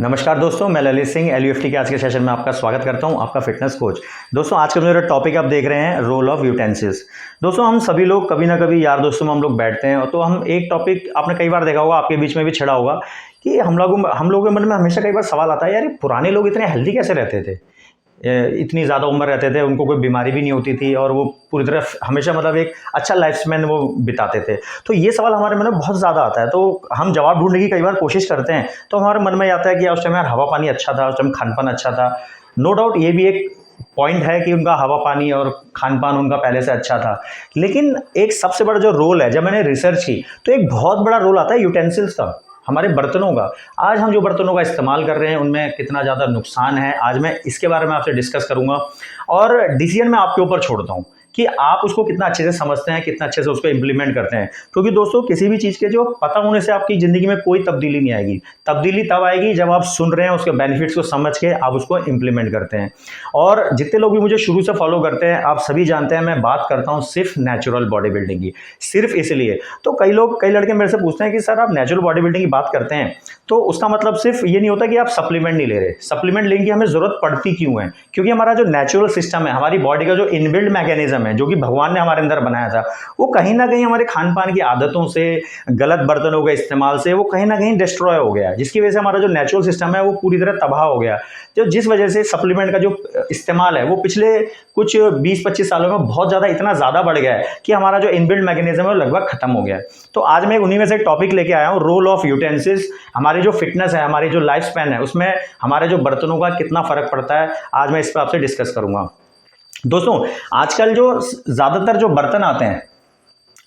नमस्कार दोस्तों, मैं ललित सिंह एलयूएफटी के आज के सेशन में आपका स्वागत करता हूं, आपका फिटनेस कोच। दोस्तों, आज का मेरा टॉपिक आप देख रहे हैं रोल ऑफ यूटेंसिल्स। दोस्तों, हम सभी लोग कभी ना कभी यार दोस्तों में हम लोग बैठते हैं तो हम एक टॉपिक आपने कई बार देखा होगा, आपके बीच में भी छिड़ा होगा कि हम लोगों के मन में हमेशा कई बार सवाल आता है, यार ये पुराने लोग इतने हेल्दी कैसे रहते थे, इतनी ज़्यादा उम्र रहते थे, उनको कोई बीमारी भी नहीं होती थी और वो पूरी तरह हमेशा मतलब एक अच्छा लाइफ स्पैन वो बिताते थे। तो ये सवाल हमारे मन में बहुत ज़्यादा आता है, तो हम जवाब ढूंढने की कई बार कोशिश करते हैं तो हमारे मन में आता है कि यार उस टाइम यार हवा पानी अच्छा था, उस टाइम खान पान अच्छा था। नो डाउट ये भी एक पॉइंट है कि उनका हवा पानी और खान पान उनका पहले से अच्छा था, लेकिन एक सबसे बड़ा जो रोल है, जब मैंने रिसर्च की तो एक बहुत बड़ा रोल आता है यूटेंसिल्स का, हमारे बर्तनों का। आज हम जो बर्तनों का इस्तेमाल कर रहे हैं उनमें कितना ज़्यादा नुकसान है, आज मैं इसके बारे में आपसे डिस्कस करूंगा और डिसीजन मैं आपके ऊपर छोड़ता हूं कि आप उसको कितना अच्छे से समझते हैं, कितना अच्छे से उसको इंप्लीमेंट करते हैं। क्योंकि दोस्तों, किसी भी चीज़ के जो पता होने से आपकी ज़िंदगी में कोई तब्दीली नहीं आएगी। तब्दीली तब आएगी जब आप सुन रहे हैं, उसके बेनिफिट्स को समझ के आप उसको इंप्लीमेंट करते हैं। और जितने लोग भी मुझे शुरू से फॉलो करते हैं, आप सभी जानते हैं मैं बात करता हूँ सिर्फ नेचुरल बॉडी बिल्डिंग की, सिर्फ इसलिए। तो कई लड़के मेरे से पूछते हैं कि सर आप नेचुरल बॉडी बिल्डिंग की बात करते हैं तो उसका मतलब सिर्फ ये नहीं होता कि आप सप्लीमेंट नहीं ले रहे। सप्लीमेंट लेने की हमें जरूरत पड़ती क्यों है? क्योंकि हमारा जो नेचुरल सिस्टम है, हमारी बॉडी का जो इनबिल्ट मैकेनिज्म है, जो कि भगवान ने हमारे अंदर बनाया था, वो कहीं ना कहीं हमारे खान पान की आदतों से, गलत बर्तनों के इस्तेमाल से वो कहीं ना कहीं डिस्ट्रॉय हो गया, जिसकी वजह से हमारा जो नेचुरल सिस्टम है वो पूरी तरह तबाह हो गया। जो जिस वजह से सप्लीमेंट का जो इस्तेमाल है वो पिछले कुछ 20-25 सालों में बहुत ज़्यादा इतना ज़्यादा बढ़ गया है कि हमारा जो इनबिल्ट मैकेनिज्म है वो लगभग खत्म हो गया है। तो आज मैं उन्हीं में से एक टॉपिक लेके आया हूँ, रोल ऑफ यूटेंसिल्स। हमारी जो फिटनेस है, हमारी जो लाइफ स्पैन है, उसमें हमारे जो बर्तनों का कितना फर्क पड़ता है, आज मैं इस पर आपसे डिस्कस करूंगा। दोस्तों, आजकल जो ज़्यादातर जो बर्तन आते हैं,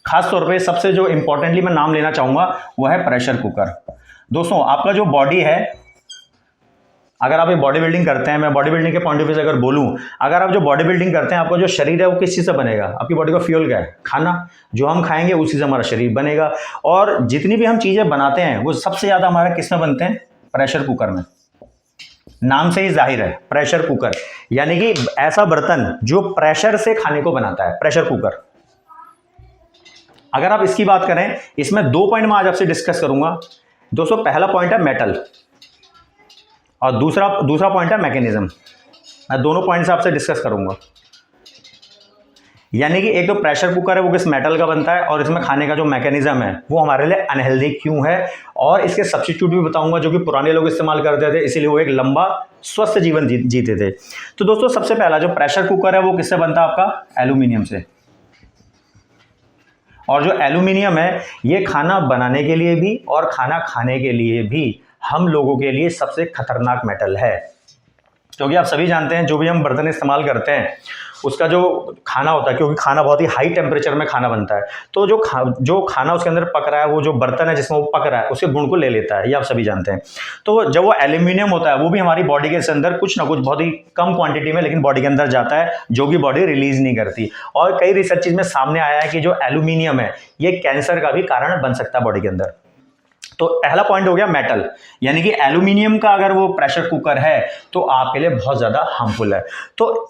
खास तौर पे सबसे जो इंपॉर्टेंटली मैं नाम लेना चाहूँगा वो है प्रेशर कुकर। दोस्तों, आपका जो बॉडी है, अगर आप ये बॉडी बिल्डिंग करते हैं, मैं बॉडी बिल्डिंग के पॉइंट ऑफ व्यू से अगर बोलूं, अगर आप जो बॉडी बिल्डिंग करते हैं, आपका जो शरीर है वो किस चीज़ से बनेगा? आपकी बॉडी का फ्यूल क्या है? खाना। जो हम खाएंगे उसी से हमारा शरीर बनेगा। और जितनी भी हम चीज़ें बनाते हैं वो सबसे ज़्यादा हमारा किस में बनते हैं? प्रेशर कुकर में। नाम से ही जाहिर है, प्रेशर कुकर यानी कि ऐसा बर्तन जो प्रेशर से खाने को बनाता है, प्रेशर कुकर। अगर आप इसकी बात करें, इसमें 2 पॉइंट मैं आज आपसे डिस्कस करूंगा। दोस्तों, पहला पॉइंट है मेटल और दूसरा पॉइंट है मैकेनिज्म। मैं दोनों पॉइंट से आपसे डिस्कस करूंगा। यानी कि एक तो प्रेशर कुकर है वो किस मेटल का बनता है और इसमें खाने का जो मैकेनिज्म है वो हमारे लिए अनहेल्दी क्यों है, और इसके सब्स्टिट्यूट भी बताऊंगा जो कि पुराने लोग इस्तेमाल करते थे, इसीलिए वो एक लंबा स्वस्थ जीवन जीते थे। तो दोस्तों, सबसे पहला जो प्रेशर कुकर है वो किससे बनता है? आपका एल्यूमिनियम से। और जो एल्यूमिनियम है ये खाना बनाने के लिए भी और खाना खाने के लिए भी हम लोगों के लिए सबसे खतरनाक मेटल है। क्योंकि आप सभी जानते हैं जो भी हम बर्तन इस्तेमाल करते हैं उसका जो खाना होता है, क्योंकि खाना बहुत ही हाई टेम्परेचर में खाना बनता है, तो जो खाना उसके अंदर पक रहा है, वो जो बर्तन है जिसमें वो पक रहा है उसके गुण को ले लेता है, ये आप सभी जानते हैं। तो जब वो एल्यूमिनियम होता है वो भी हमारी बॉडी के अंदर कुछ ना कुछ बहुत ही कम क्वांटिटी में लेकिन बॉडी के अंदर जाता है, जो कि बॉडी रिलीज नहीं करती। और कई रिसर्च में सामने आया है कि जो एल्यूमिनियम है ये कैंसर का भी कारण बन सकता है बॉडी के अंदर। तो पहला पॉइंट हो गया मेटल, यानी कि एल्यूमिनियम का अगर वो प्रेशर कुकर है तो आपके लिए बहुत ज्यादा हार्मफुल है। तो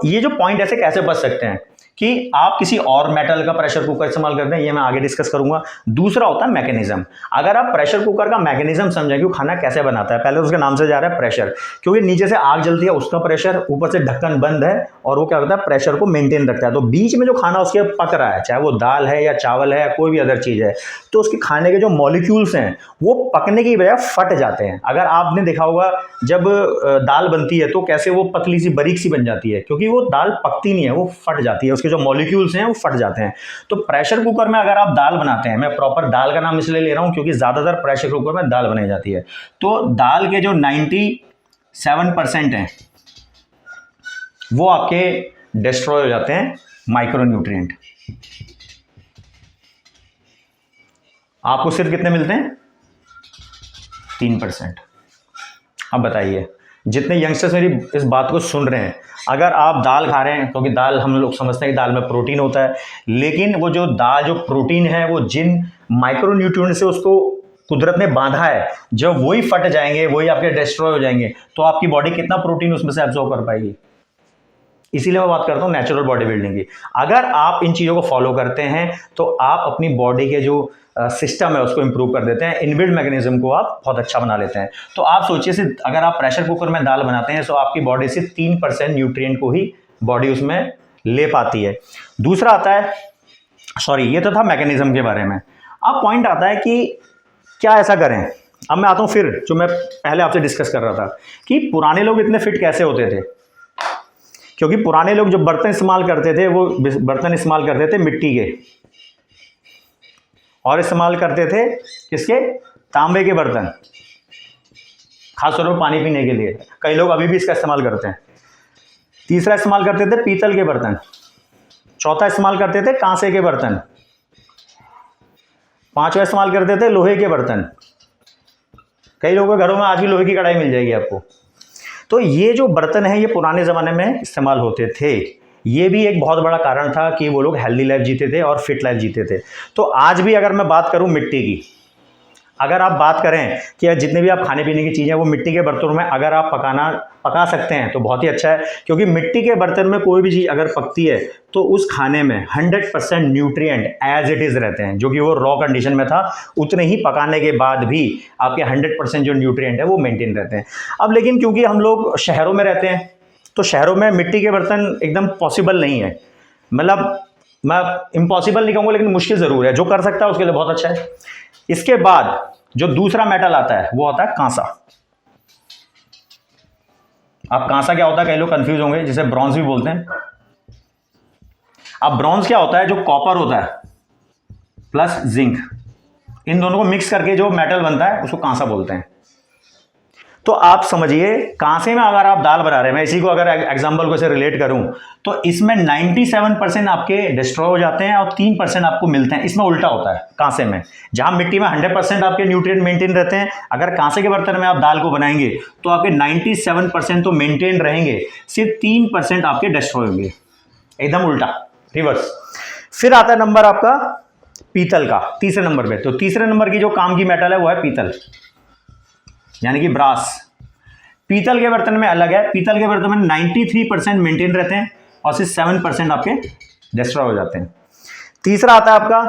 ये जो पॉइंट ऐसे कैसे बच सकते हैं कि आप किसी और मेटल का प्रेशर कुकर इस्तेमाल करते हैं, ये मैं आगे डिस्कस करूंगा। दूसरा होता है मैकेनिज्म। अगर आप प्रेशर कुकर का मैकेनिज्म समझें कि वो खाना कैसे बनाता है, पहले उसके नाम से जा रहा है प्रेशर, क्योंकि नीचे से आग जलती है उसका प्रेशर, ऊपर से ढक्कन बंद है और वो क्या होता है, प्रेशर को मेंटेन रखता है। तो बीच में जो खाना उसके पक रहा है, चाहे वो दाल है या चावल है या कोई भी अदर चीज है, तो उसके खाने के जो मॉलिक्यूल्स हैं वो पकने की बजाय फट जाते हैं। अगर आपने देखा होगा जब दाल बनती है तो कैसे वो पतली सी बारीक सी बन जाती है, क्योंकि वो दाल पकती नहीं है, वो फट जाती है, उसके जो मॉलिक्यूल्स हैं वो फट जाते हैं। तो प्रेशर कुकर में अगर आप दाल बनाते हैं, मैं प्रॉपर दाल का नाम इसलिए ले रहा हूं क्योंकि ज्यादातर प्रेशर कुकर में दाल बनाई जाती है, तो दाल के जो 97% हैं वो आपके डिस्ट्रॉय हो जाते हैं, माइक्रोन्यूट्रिएंट। आपको सिर्फ कितने मिलते हैं? 3%। अब बताइए, जितने यंगस्टर्स मेरी इस बात को सुन रहे हैं, अगर आप दाल खा रहे हैं, क्योंकि दाल हम लोग समझते हैं कि दाल में प्रोटीन होता है, लेकिन वो जो प्रोटीन है वो जिन माइक्रोन्यूट्रिएंट से उसको कुदरत ने बांधा है, जब वही फट जाएंगे, वही आपके डिस्ट्रॉय हो जाएंगे, तो आपकी बॉडी कितना प्रोटीन उसमें से एब्जॉर्ब कर पाएगी? इसीलिए मैं बात करता हूँ नेचुरल बॉडी बिल्डिंग की। अगर आप इन चीज़ों को फॉलो करते हैं तो आप अपनी बॉडी के जो सिस्टम है उसको इंप्रूव कर देते हैं, इनबिल्ट मैकेनिज्म को आप बहुत अच्छा बना लेते हैं। तो आप सोचिए अगर आप प्रेशर कुकर में दाल बनाते हैं तो आपकी बॉडी से 3% न्यूट्रिएंट को ही बॉडी उसमें ले पाती है। दूसरा आता है, सॉरी ये तो था मैकेनिज्म के बारे में। अब पॉइंट आता है कि क्या ऐसा करें। अब मैं आता हूँ फिर जो मैं पहले आपसे डिस्कस कर रहा था कि पुराने लोग इतने फिट कैसे होते थे। क्योंकि पुराने लोग जो बर्तन इस्तेमाल करते थे वो बर्तन इस्तेमाल करते थे मिट्टी के, और इस्तेमाल करते थे किसके, तांबे के बर्तन, खासतौर पर पानी पीने के लिए। कई लोग अभी भी इसका इस्तेमाल करते हैं। तीसरा इस्तेमाल करते थे पीतल के बर्तन। चौथा इस्तेमाल करते थे कांसे के बर्तन। पांचवा इस्तेमाल करते थे लोहे के बर्तन। कई लोगों के घरों में आज भी लोहे की कढ़ाई मिल जाएगी आपको। तो ये जो बर्तन है ये पुराने ज़माने में इस्तेमाल होते थे। ये भी एक बहुत बड़ा कारण था कि वो लोग हेल्दी लाइफ जीते थे और फिट लाइफ जीते थे। तो आज भी अगर मैं बात करूं मिट्टी की, अगर आप बात करें कि जितने भी आप खाने पीने की चीज़ें वो मिट्टी के बर्तनों में अगर आप पका सकते हैं तो बहुत ही अच्छा है। क्योंकि मिट्टी के बर्तन में कोई भी चीज़ अगर पकती है तो उस खाने में 100% न्यूट्रिएंट एज इट इज़ रहते हैं, जो कि वो रॉ कंडीशन में था उतने ही पकाने के बाद भी आपके 100% जो न्यूट्रिएंट है वो मेंटेन रहते हैं। अब लेकिन क्योंकि हम लोग शहरों में रहते हैं तो शहरों में मिट्टी के बर्तन एकदम पॉसिबल नहीं है। मतलब मैं इम्पॉसिबल नहीं कहूँगा लेकिन मुश्किल ज़रूर है। जो कर सकता है उसके लिए बहुत अच्छा है। इसके बाद जो दूसरा मेटल आता है वो आता है कांसा। अब कांसा क्या होता है, कई लोग कंफ्यूज होंगे, जिसे ब्रॉन्ज भी बोलते हैं। अब ब्रॉन्ज क्या होता है, जो कॉपर होता है प्लस जिंक, इन दोनों को मिक्स करके जो मेटल बनता है उसको कांसा बोलते हैं। तो आप समझिए कांसे में अगर आप दाल बना रहे हैं, मैं इसी को अगर एग्जांपल को से रिलेट करूं तो इसमें 97% आपके डिस्ट्रॉय हो जाते हैं और 3% आपको मिलते हैं। इसमें उल्टा होता है कांसे में, जहां मिट्टी में 100% आपके न्यूट्रिएंट मेंटेन रहते हैं, अगर कांसे के बर्तन में आप दाल को बनाएंगे तो आपके 97% तो मेंटेन रहेंगे, सिर्फ 3% आपके डिस्ट्रॉय होंगे। एकदम उल्टा, रिवर्स। फिर आता है नंबर आपका पीतल का, तीसरे नंबर पे। तो तीसरे नंबर की जो काम की मेटल है वो है पीतल, यानी कि ब्रास। पीतल के बर्तन में अलग है। पीतल के बर्तन में 93% मेंटेन रहते हैं और सिर्फ 7% आपके डिस्ट्रॉय हो जाते हैं। तीसरा आता है आपका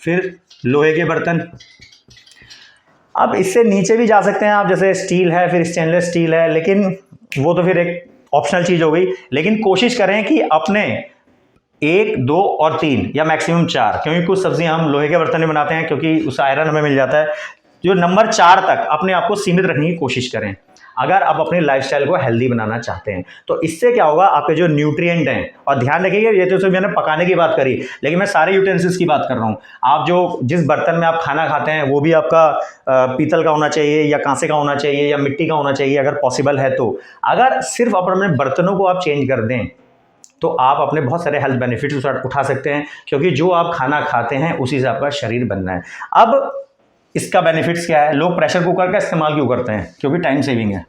फिर लोहे के बर्तन। अब इससे नीचे भी जा सकते हैं आप, जैसे स्टील है, फिर स्टेनलेस स्टील है, लेकिन वो तो फिर एक ऑप्शनल चीज हो गई। लेकिन कोशिश करें कि अपने 1, 2 और 3 या मैक्सिमम 4, क्योंकि कुछ सब्जियां हम लोहे के बर्तन में बनाते हैं क्योंकि उसका आयरन हमें मिल जाता है। जो नंबर 4 तक अपने आप को सीमित रखने की कोशिश करें अगर आप अपने लाइफस्टाइल को हेल्दी बनाना चाहते हैं। तो इससे क्या होगा, आपके जो न्यूट्रिएंट हैं, और ध्यान रखिएगा ये तो सिर्फ मैंने पकाने की बात करी, लेकिन मैं सारे यूटेंसिल्स की बात कर रहा हूँ। आप जो जिस बर्तन में आप खाना खाते हैं वो भी आपका पीतल का होना चाहिए या कांसे का होना चाहिए या मिट्टी का होना चाहिए अगर पॉसिबल है तो। अगर सिर्फ अपने बर्तनों को आप चेंज कर दें तो आप अपने बहुत सारे हेल्थ बेनिफिट्स उठा सकते हैं, क्योंकि जो आप खाना खाते हैं उसी से आपका शरीर बनना है। अब इसका बेनिफिट्स क्या है, लोग प्रेशर कुकर का इस्तेमाल क्यों करते हैं, क्योंकि टाइम सेविंग है।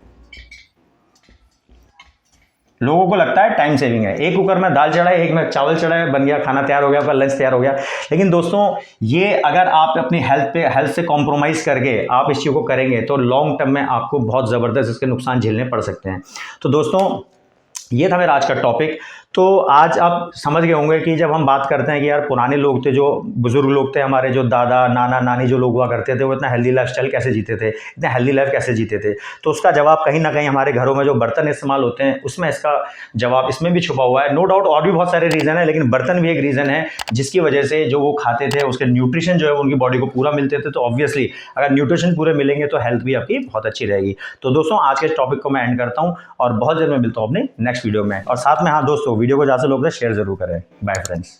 लोगों को लगता है टाइम सेविंग है, एक कुकर में दाल चढ़ाए, एक में चावल चढ़ाए, बन गया, खाना तैयार हो गया, आपका लंच तैयार हो गया। लेकिन दोस्तों ये अगर आप अपनी हेल्थ से कॉम्प्रोमाइज़ करके आप इस चीज़ को करेंगे तो लॉन्ग टर्म में आपको बहुत ज़बरदस्त इसके नुकसान झेलने पड़ सकते हैं। तो दोस्तों ये था मेरा आज का टॉपिक। तो आज आप समझ गए होंगे कि जब हम बात करते हैं कि यार पुराने लोग थे, जो बुजुर्ग लोग थे हमारे, जो दादा नाना नानी जो लोग हुआ करते थे, वो इतना हेल्दी लाइफस्टाइल कैसे जीते थे, इतना हेल्दी लाइफ कैसे जीते थे, तो उसका जवाब कहीं ना कहीं हमारे घरों में जो बर्तन इस्तेमाल होते हैं उसमें इसका जवाब इसमें भी छुपा हुआ है। नो डाउट और भी बहुत सारे रीज़न है, लेकिन बर्तन भी एक रीज़न है जिसकी वजह से जो वो खाते थे उसके न्यूट्रिशन जो है उनकी बॉडी को पूरा मिलते थे। तो ऑब्वियसली अगर न्यूट्रिशन पूरे मिलेंगे तो हेल्थ भी आपकी बहुत अच्छी रहेगी। तो दोस्तों आज के टॉपिक को मैं एंड करता हूँ और बहुत जल्द मैं मिलता हूँ अपने नेक्स्ट वीडियो में। और साथ में हाँ दोस्तों, वीडियो को ज़्यादा से लोग शेयर जरूर करें। Bye friends.